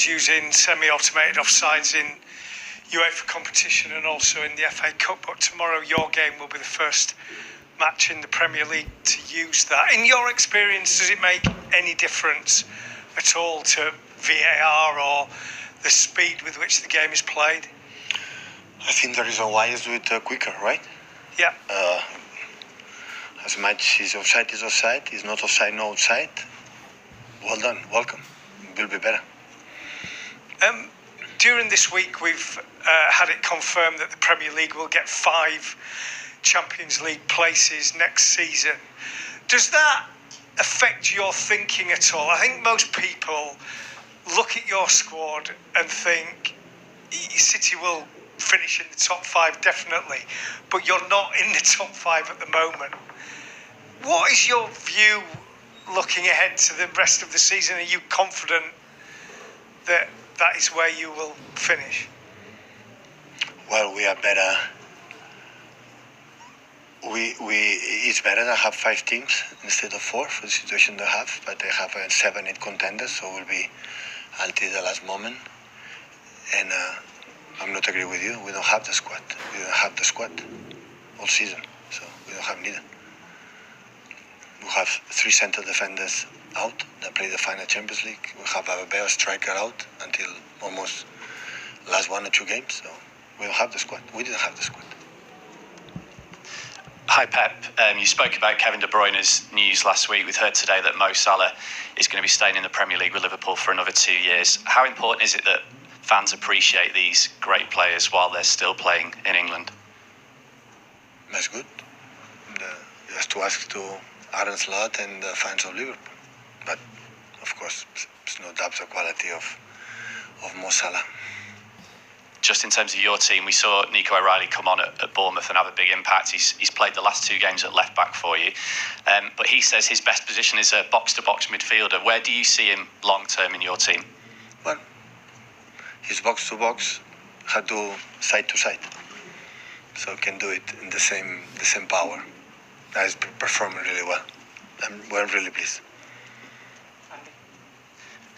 is using semi-automated offsides in UEFA competition and also in the FA Cup, but tomorrow your game will be the first match in the Premier League to use that. In your experience, does it make any difference at all to VAR or the speed with which the game is played? I think the reason why is do it quicker, right? Yeah. As much as offside is offside, is not offside, no offside. Well done, welcome. It will be better. During this week, we've had it confirmed that the Premier League will get 5 Champions League places next season. Does that affect your thinking at all? I think most people look at your squad and think City will finish in the top 5 definitely, but you're not in the top 5 at the moment. What is your view looking ahead to the rest of the season? Are you confident that that is where you will finish? Well, we are better. It's better to have 5 teams instead of 4 for the situation they have, but they have 7, 8 contenders, so we'll be until the last moment. And I'm not agree with you. We don't have the squad. We don't have the squad all season, so we don't have neither. We have 3 central defenders out that play the final Champions League. We have a better striker out until almost last 1 or 2 games, so we don't have the squad. We didn't have the squad. Hi Pep, you spoke about Kevin De Bruyne's news last week. We've heard today that Mo Salah is going to be staying in the Premier League with Liverpool for another 2 years. How important is it that fans appreciate these great players while they're still playing in England? That's good. You have to ask to Aaron Slot and the fans of Liverpool. But of course, it's no doubt the quality of Mo Salah. Just in terms of your team, we saw Nico O'Reilly come on at Bournemouth and have a big impact. He's played the last 2 games at left back for you, but he says his best position is a box-to-box midfielder. Where do you see him long-term in your team? Well, his box-to-box had to side-to-side, so he can do it in the same power. That is performing really well. We're really pleased.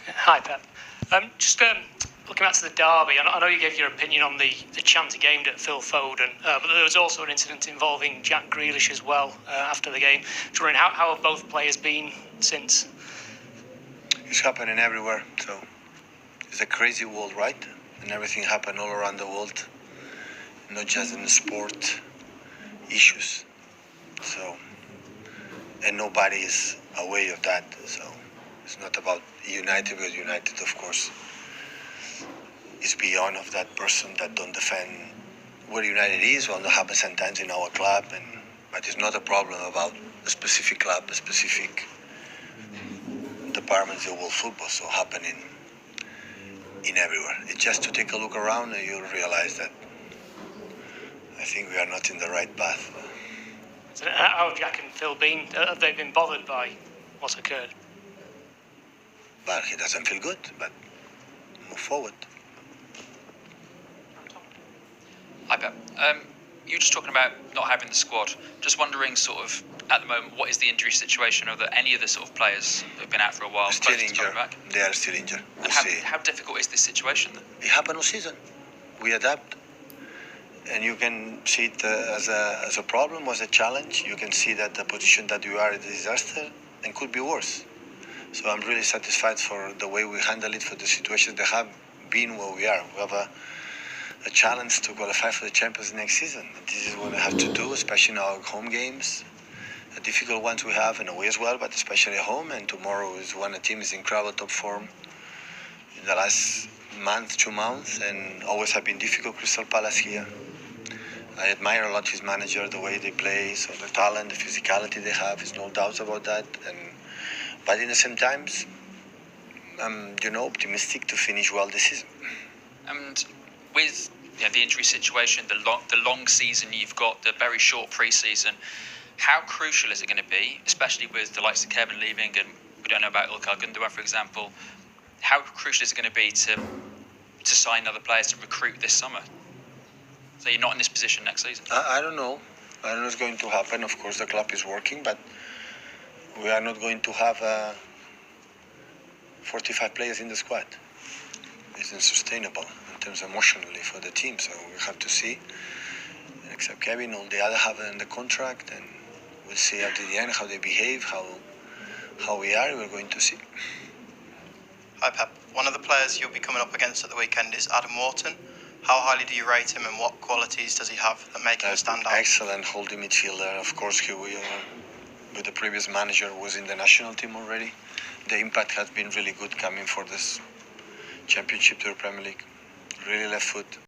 Hi Pep. Just looking back to the derby, I know you gave your opinion on the chant aimed at Phil Foden, but there was also an incident involving Jack Grealish as well after the game. Just wondering, how have both players been since? It's happening everywhere, so it's a crazy world, right? And everything happens all around the world, not just in the sport issues. So, and nobody is aware of that, so it's not about United, but United, of course, is beyond of that person that don't defend where United is. Well, that happens sometimes in our club, but it's not a problem about a specific club, a specific department of world football. So happening in everywhere. It's just to take a look around and you'll realize that I think we are not in the right path. So how have Jack and Phil been? Have they been bothered by what's occurred? But he doesn't feel good, but move forward. Hi Pep. You were just talking about not having the squad. Just wondering, sort of, at the moment, what is the injury situation? Are there any of the sort of players who have been out for a while? Still injured. They are still injured. We'll see. How difficult is this situation then? It happened all season. We adapt. And you can see it as a problem, as a challenge. You can see that the position that you are is a disaster and could be worse. So I'm really satisfied for the way we handle it, for the situations that have been where we are. We have a challenge to qualify for the Champions next season. This is what we have to do, especially in our home games. The difficult ones we have in away as well, but especially at home. And tomorrow is when the team is in incredible top form in the last month, 2 months, and always have been difficult. Crystal Palace here. I admire a lot his manager, the way they play, so the talent, the physicality they have, there's no doubts about that. But in the same times, I'm optimistic to finish well this season. And with the injury situation, the long season you've got, the very short pre-season, how crucial is it going to be, especially with the likes of Kevin leaving, and we don't know about Ilkay Gundogan, for example, how crucial is it going to be to sign other players to recruit this summer? So you're not in this position next season? I don't know. I don't know what's going to happen. Of course, the club is working, but we are not going to have 45 players in the squad. isn't sustainable in terms emotionally for the team. So we have to see. Except Kevin, all the other have it in the contract, and we'll see up to the end how they behave, how we are. We're going to see. Hi Pep. One of the players you'll be coming up against at the weekend is Adam Wharton. How highly do you rate him, and what qualities does he have that make him stand out? Excellent holding midfielder. Of course, he will. With the previous manager, was in the national team already. The impact has been really good coming for this championship to the Premier League. Really left foot.